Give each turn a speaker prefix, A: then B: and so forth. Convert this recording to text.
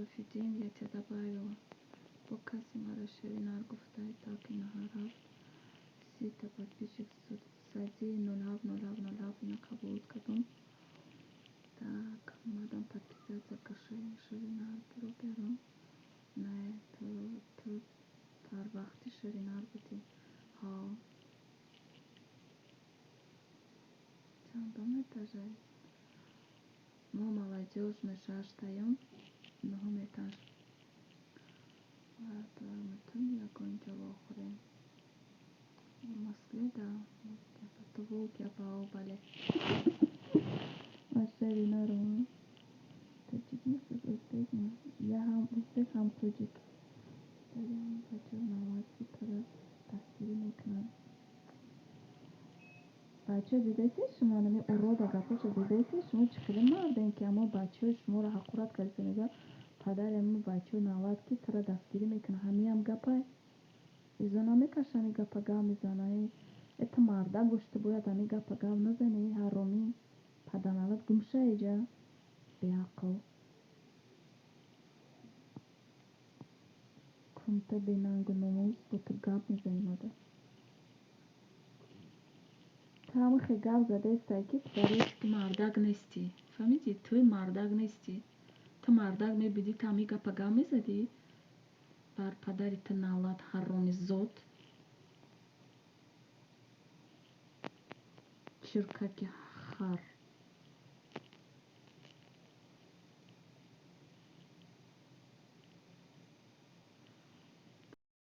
A: رفیدیم я тебя добавила. Бо каси мара Шаринар гуфтаи так и наҳарафт. 30 та подписчик сади 070707 ина қабул кардум. Так, омадам подписаться Шаринар гиро биёрам. Не, ту дар вақти Шаринар будӣ. Ҳо. Чандум этажай? Мо молодёжный 6-таём, 9 этаж. Метавонем ягон ҷо хӯрем. Москве да. Туву гапао бале. Шаринару. Таҷикмисл ӯзбекми? Я ҳам ӯзбек, ҳам тоҷик. Бачаҳо навбатки тара дастгирӣ мекунанд. Бачаҳо дидаите шумо нами урода гапаша дидаите шумо чӣ хеле мардем ки аммо бачаҳои шуморо ҳақорат кардед мегӯяд падари аммо бачаҳо навбатки тара дастгирӣ мекунанд. Ҳамиам гапай. Изо намекашани гапа гав мезанай. Это марда гӯшта бояд ами гапа гав назани ҳаромӣ. Паданалат гумшаиҷа. Беақл. Кумта бенангу номус бо ту гап мезани модар. Ту ҳамин хел гап задаистай ки барои ки мардак нестӣ. Фаҳмидӣ? Ту мардак нестӣ. Ту мардак мебудӣ, ту ҳамин гапа гап мезадӣ? Бар падари ту навлат ҳаромизод. Чиркаки хар.